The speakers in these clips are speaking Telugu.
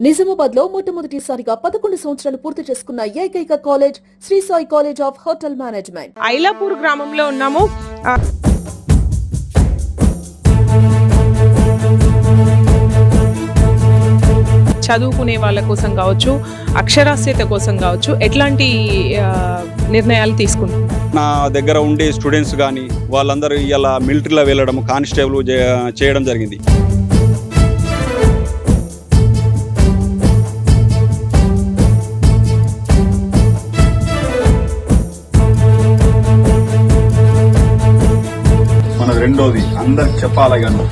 నిజామాబాద్ లో మొట్టమొదటిసారిగా 11 సంవత్సరాలు పూర్తి చేసుకున్న ఏకైక college Shri Sai college of hotel management. Ailapur గ్రామంలో ఉన్నాము. చదువుకునే వాళ్ళ కోసం కావచ్చు, అక్షరాస్యత కోసం కావచ్చు, ఎట్లాంటి నిర్ణయాలు తీసుకుంటున్నారు? నా దగ్గర ఉండే స్టూడెంట్స్ కానీ వాళ్ళందరూ ఇలా మిలిటరీలో వెళ్ళడం, కానిస్టేబుల్ చేయడం జరిగింది. మన రెండోది అందరికి చెప్పాలి కానీ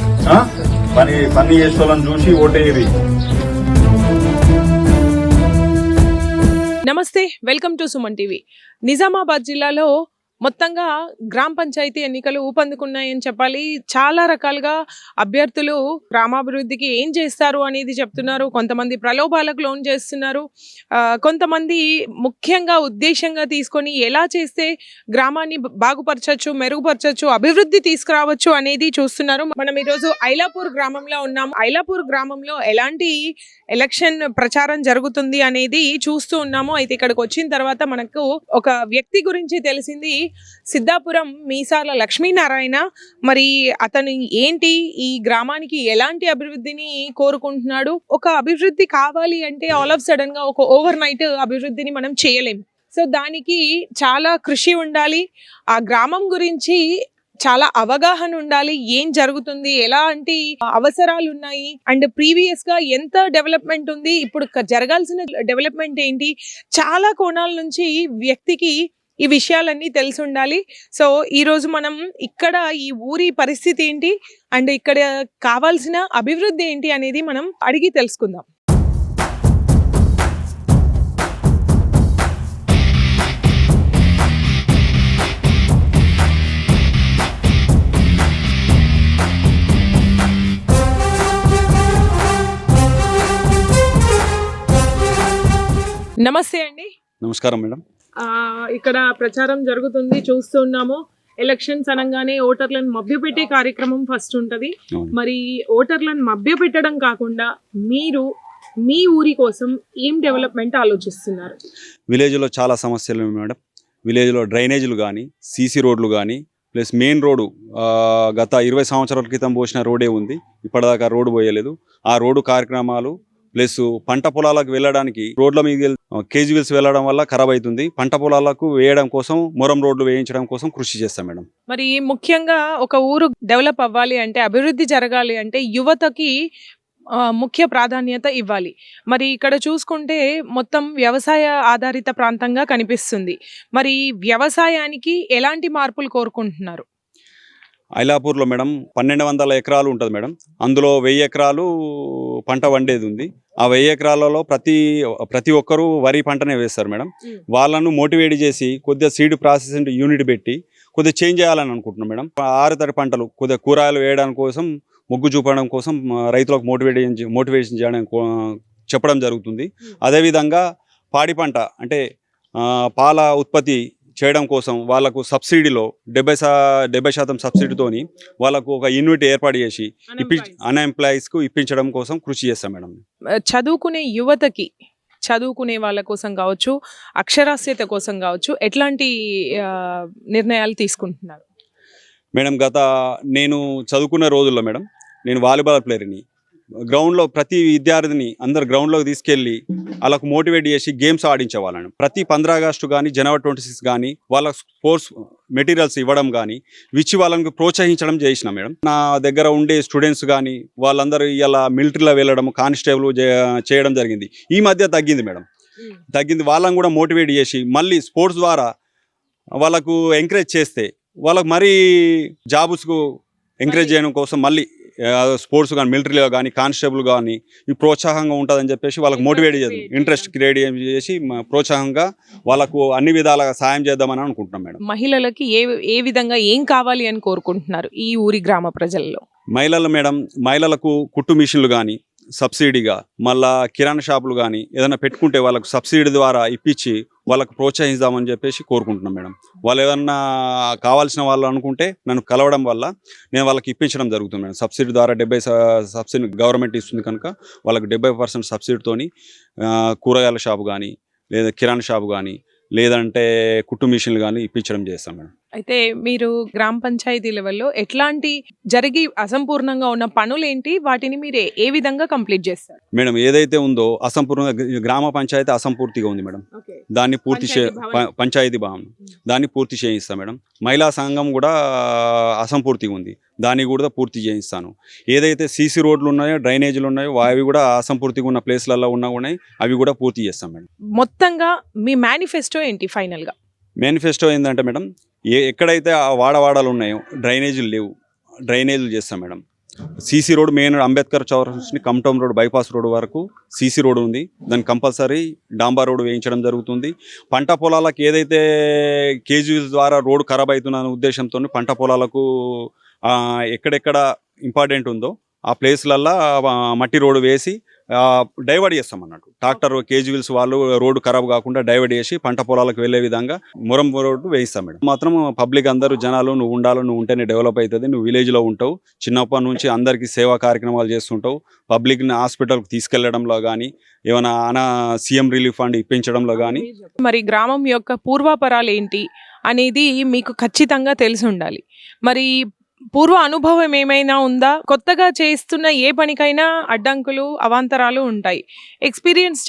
పని చేసే వాళ్ళని చూసి ఓటేది. నమస్తే, welcome to Suman TV. Nizamabad జిల్లాలో మొత్తంగా గ్రామ పంచాయతీ ఎన్నికలు ఊపందుకున్నాయని చెప్పాలి. చాలా రకాలుగా అభ్యర్థులు గ్రామాభివృద్ధికి ఏం చేస్తారు అనేది చెప్తున్నారు. కొంతమంది ప్రలోభాలకు లోన్ చేస్తున్నారు. కొంతమంది ముఖ్యంగా ఉద్దేశంగా తీసుకొని ఎలా చేస్తే గ్రామాన్ని బాగుపరచచ్చు, మెరుగుపరచచ్చు, అభివృద్ధి తీసుకురావచ్చు అనేది చూస్తున్నారు. మనం ఈరోజు ఐలాపూర్ గ్రామంలో ఉన్నాం. ఐలాపూర్ గ్రామంలో ఎలాంటి ఎలక్షన్ ప్రచారం జరుగుతుంది అనేది చూస్తూ ఉన్నాము. అయితే ఇక్కడికి వచ్చిన తర్వాత మనకు ఒక వ్యక్తి గురించి తెలిసింది. సిద్ధాపురం మీసాల లక్ష్మీనారాయణ. మరి అతను ఏంటి, ఈ గ్రామానికి ఎలాంటి అభివృద్ధిని కోరుకుంటున్నాడు? ఒక అభివృద్ధి కావాలి అంటే ఆల్ ఆఫ్ సడన్ గా ఒక ఓవర్ నైట్ అభివృద్ధిని మనం చేయలేము. సో దానికి చాలా కృషి ఉండాలి. ఆ గ్రామం గురించి చాలా అవగాహన ఉండాలి. ఏం జరుగుతుంది, ఎలాంటి అవసరాలు ఉన్నాయి, అండ్ ప్రీవియస్ గా ఎంత డెవలప్మెంట్ ఉంది, ఇప్పుడు జరగాల్సిన డెవలప్మెంట్ ఏంటి, చాలా కోణాల నుంచి వ్యక్తికి ఈ విషయాలన్నీ తెలిసి ఉండాలి. సో ఈ రోజు మనం ఇక్కడ ఈ ఊరి పరిస్థితి ఏంటి అండ్ ఇక్కడ కావాల్సిన అభివృద్ధి ఏంటి అనేది మనం అడిగి తెలుసుకుందాం. నమస్తే అండి. నమస్కారం మేడం. ఇక్కడ ప్రచారం జరుగుతుంది, చూస్తున్నాము. ఎలక్షన్స్ అనగానే ఓటర్లను మభ్యపెట్టే కార్యక్రమం ఫస్ట్ ఉంటది. మరి ఓటర్లను మభ్యపెట్టడం కాకుండా మీరు మీ ఊరి కోసం ఏం డెవలప్మెంట్ ఆలోచిస్తున్నారు? విలేజ్లో చాలా సమస్యలు మేడం. విలేజ్లో డ్రైనేజీలు కానీ, సీసీ రోడ్లు కానీ, ప్లస్ మెయిన్ రోడ్డు గత 20 సంవత్సరాల క్రితం పోసిన రోడే ఉంది. ఇప్పటిదాకా రోడ్డు పోయలేదు. ఆ రోడ్డు కార్యక్రమాలు ప్లస్ పంట పొలాలకు వెళ్ళడానికి రోడ్ల మీద కేజీవీల్స్ వెళ్ళడం వల్ల ఖరాబ్ అవుతుంది. పంట పొలాలకు వేయడం కోసం, మొరం రోడ్లు వేయించడం కోసం కృషి చేస్తాం మేడం. మరి ముఖ్యంగా ఒక ఊరు డెవలప్ అవ్వాలి అంటే, అభివృద్ధి జరగాలి అంటే యువతకి ముఖ్య ప్రాధాన్యత ఇవ్వాలి. మరి ఇక్కడ చూసుకుంటే మొత్తం వ్యవసాయ ఆధారిత ప్రాంతంగా కనిపిస్తుంది. మరి వ్యవసాయానికి ఎలాంటి మార్పులు కోరుకుంటున్నారు? ఐలాపూర్లో మేడం 1200 ఎకరాలు ఉంటుంది మేడం. అందులో 1000 ఎకరాలు పంట వండేది ఉంది. ఆ 1000 ఎకరాలలో ప్రతి ఒక్కరూ వరి పంటనే వేస్తారు మేడం. వాళ్ళను మోటివేట్ చేసి కొద్దిగా సీడ్ ప్రాసెసింగ్ యూనిట్ పెట్టి కొద్దిగా చేంజ్ చేయాలని అనుకుంటున్నాం మేడం. 6 తడి పంటలు కొద్దిగా కూరగాయలు వేయడం కోసం, మొగ్గు చూపడం కోసం రైతులకు మోటివేషన్ చేయడం చెప్పడం జరుగుతుంది. అదేవిధంగా పాడి పంట అంటే పాల ఉత్పత్తి చేయడం కోసం వాళ్ళకు సబ్సిడీలో 70% సబ్సిడీతోని వాళ్ళకు ఒక యూనిట్ ఏర్పాటు చేసి అన్ఎంప్లాయీస్కు ఇప్పించడం కోసం కృషి చేస్తాం మేడం. చదువుకునే యువతకి, చదువుకునే వాళ్ళ కోసం కావచ్చు, అక్షరాస్యత కోసం కావచ్చు, ఎట్లాంటి నిర్ణయాలు తీసుకుంటున్నారు మేడం? నేను చదువుకున్న రోజుల్లో మేడం, నేను వాలీబాల్ ప్లేయర్ని. గ్రౌండ్లో ప్రతి విద్యార్థిని అందరు గ్రౌండ్లోకి తీసుకెళ్ళి వాళ్ళకు మోటివేట్ చేసి గేమ్స్ ఆడించేవాళ్ళని. ప్రతి 15 ఆగస్టు కానీ, జనవరి 26 కానీ వాళ్ళ స్పోర్ట్స్ మెటీరియల్స్ ఇవ్వడం కానీ, వాళ్ళని ప్రోత్సహించడం చేసిన మేడం. నా దగ్గర ఉండే స్టూడెంట్స్ కానీ వాళ్ళందరూ ఇలా మిలిటరీలో వెళ్ళడం, కానిస్టేబుల్ చేయడం జరిగింది. ఈ మధ్య తగ్గింది మేడం, తగ్గింది. వాళ్ళని కూడా మోటివేట్ చేసి మళ్ళీ స్పోర్ట్స్ ద్వారా వాళ్ళకు ఎంకరేజ్ చేస్తే వాళ్ళకు మరీ జాబ్స్కు ఎంకరేజ్ చేయడం కోసం మళ్ళీ స్పోర్ట్స్ కానీ, మిలిటరీలో కానీ, కానిస్టేబుల్ కానీ ఈ ప్రోత్సాహంగా ఉంటుందని చెప్పేసి వాళ్ళకు మోటివేట్ చేద్దాం, ఇంట్రెస్ట్ క్రియేట్ చేసి ప్రోత్సాహంగా వాళ్ళకు అన్ని విధాలుగా సాయం చేద్దామని అనుకుంటున్నాం మేడం. మహిళలకి ఏ విధంగా ఏం కావాలి అని కోరుకుంటున్నారు ఈ ఊరి గ్రామ ప్రజల్లో? మహిళలకు కుట్టు మిషన్లు కానీ సబ్సిడీగా, మళ్ళా కిరాణా షాపులు కానీ ఏదైనా పెట్టుకుంటే వాళ్ళకు సబ్సిడీ ద్వారా ఇప్పించి వాళ్ళకు ప్రోత్సహిద్దామని చెప్పేసి కోరుకుంటున్నాం మేడం. వాళ్ళు ఏమన్నా కావాల్సిన వాళ్ళు అనుకుంటే నన్ను కలవడం వల్ల నేను వాళ్ళకి ఇప్పించడం జరుగుతుంది మేడం. సబ్సిడీ ద్వారా 70 సబ్సిడీ గవర్నమెంట్ ఇస్తుంది కనుక వాళ్ళకి 70% సబ్సిడీతోని కూరగాయల షాపు కానీ లేదా కిరాణా షాపు కానీ లేదంటే కుట్టు మిషన్లు కానీ ఇప్పించడం చేస్తాం మేడం. అయితే మీరు గ్రామ పంచాయతీ లెవెల్లో ఎట్లాంటి జరిగి అసంపూర్ణంగా ఉన్న పనులు ఏంటి, వాటిని మీరు ఏ విధంగా కంప్లీట్ చేస్తారు? మేడం ఏదైతే ఉందో అసంపూర్ణంగా గ్రామ పంచాయతీ అసంపూర్తిగా ఉంది మేడం. దాన్ని పూర్తి పంచాయతీ భవన్ దాన్ని పూర్తి చేయిస్తాం మేడం. మహిళా సంఘం కూడా అసంపూర్తిగా ఉంది, దాన్ని కూడా పూర్తి చేయిస్తాను. ఏదైతే సీసీ రోడ్లు ఉన్నాయో డ్రైనేజీలు ఉన్నాయో అవి కూడా అసంపూర్తిగా ఉన్న ప్లేస్లలో ఉన్నాయి, అవి కూడా పూర్తి చేస్తాం మేడం. మొత్తంగా మీ మేనిఫెస్టో ఏంటి ఫైనల్గా? మేనిఫెస్టో ఏంటంటే మేడం, ఎక్కడైతే ఆ వాడవాడలు ఉన్నాయో డ్రైనేజీలు లేవు, డ్రైనేజీలు చేస్తాం madam. CC road main Ambedkar చౌరస్ని కమ్టౌన్ రోడ్ బైపాస్ రోడ్ వరకు సీసీ రోడ్ ఉంది, దాన్ని కంపల్సరీ డాంబర్ రోడ్ వేయించడం జరుగుతుంది. పంట పొలాలకు ఏదైతే కేజీల ద్వారా రోడ్ ఖరాబ్ అవుతున్న ఉద్దేశంతో పంట పొలాలకు ఎక్కడెక్కడ ఇంపార్టెంట్ ఉందో ఆ ప్లేస్లల్లో మట్టి రోడ్డు వేసి డైవర్ట్ చేస్తాం అన్నట్టు. ట్రాక్టర్ కేజీవిల్స్ వాళ్ళు రోడ్డు ఖరాబ్ కాకుండా డైవర్ట్ చేసి పంట పొలాలకు వెళ్ళే విధంగా మురం రోడ్డు వేయిస్తాం మేడం. మాత్రం పబ్లిక్ అందరూ జనాలు నువ్వు ఉండాలి, నువ్వు ఉంటేనే డెవలప్ అవుతుంది, నువ్వు విలేజ్లో ఉంటావు, చిన్నప్పటి నుంచి అందరికీ సేవా కార్యక్రమాలు చేస్తుంటావు, పబ్లిక్ని హాస్పిటల్కి తీసుకెళ్లడంలో కానీ ఏమైనా సీఎం రిలీఫ్ ఫండ్ ఇప్పించడంలో కానీ. మరి గ్రామం యొక్క పూర్వాపరాలు ఏంటి అనేది మీకు ఖచ్చితంగా తెలిసి ఉండాలి. మరి పూర్వ అనుభవం ఏమైనా ఉందా? కొత్తగా చేస్తున్న ఏ పనికైనా అడ్డంకులు అవాంతరాలు ఉంటాయి. ఎక్స్పీరియన్స్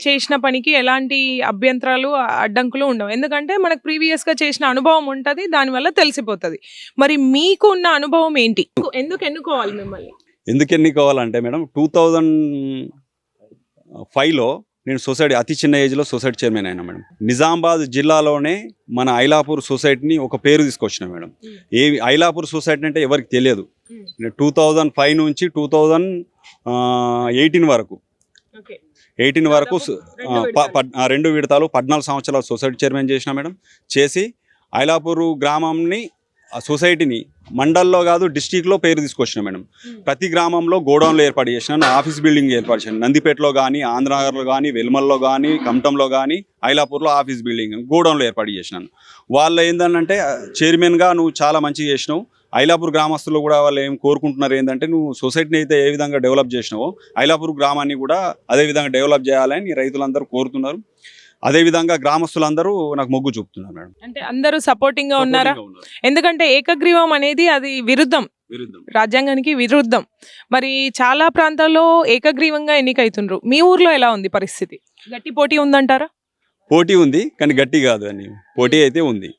చేసిన పనికి ఎలాంటి అభ్యంతరాలు అడ్డంకులు ఉండవు, ఎందుకంటే మనకు ప్రీవియస్గా చేసిన అనుభవం ఉంటుంది, దానివల్ల తెలిసిపోతుంది. మరి మీకు ఉన్న అనుభవం ఏంటి? ఎందుకు ఎన్నుకోవాలి మిమ్మల్ని? ఎందుకు ఎన్నుకోవాలంటే మేడం 2005లో నేను సొసైటీ అతి చిన్న ఏజ్లో సొసైటీ చైర్మన్ అయినా మేడం. నిజామాబాద్ జిల్లాలోనే మన ఐలాపూర్ సొసైటీని ఒక పేరు తీసుకొచ్చిన మేడం. ఐలాపూర్ సొసైటీ అంటే ఎవరికి తెలియదు. 2005 నుంచి 2018 వరకు 2 విడతలు 14 సంవత్సరాల సొసైటీ చైర్మన్ చేసిన మేడం. చేసి ఐలాపూర్ గ్రామంని ఆ సొసైటీని మండల్లో కాదు డిస్టిక్లో పేరు తీసుకొచ్చిన మేడం. ప్రతి గ్రామంలో గోడౌన్లు ఏర్పాటు చేసినాను, ఆఫీస్ బిల్డింగ్ ఏర్పాటు చేశాను. నందిపేటలో కానీ, ఆంధ్రనగర్లో కానీ, వెల్మల్లో కానీ, కమటంలో కానీ, ఐలాపూర్లో ఆఫీస్ బిల్డింగ్ గోడౌన్లు ఏర్పాటు చేసినాను. వాళ్ళు ఏంటంటే చైర్మన్గా నువ్వు చాలా మంచిగా చేసినావు, ఐలాపూర్ గ్రామస్తులు కూడా వాళ్ళు ఏం కోరుకుంటున్నారు ఏంటంటే నువ్వు సొసైటీని అయితే ఏ విధంగా డెవలప్ చేసినావో ఐలాపూర్ గ్రామాన్ని కూడా అదే విధంగా డెవలప్ చేయాలని రైతులందరూ కోరుతున్నారు. అదేవిధంగా గ్రామస్తులందరూ నాకు మొగ్గు చూపుతున్నారు మేడం. అంటే అందరూ సపోర్టింగ్ గా ఉన్నారా? ఎందుకంటే ఏకగ్రీవం అనేది అది విరుద్ధం, రాజ్యాంగానికి విరుద్ధం. మరి చాలా ప్రాంతాల్లో ఏకగ్రీవంగా ఎన్నికైతుండ్రు. మీ ఊర్లో ఎలా ఉంది పరిస్థితి? గట్టి పోటీ ఉందంటారా? పోటీ ఉంది కానీ గట్టి కాదు అని, పోటీ అయితే ఉంది.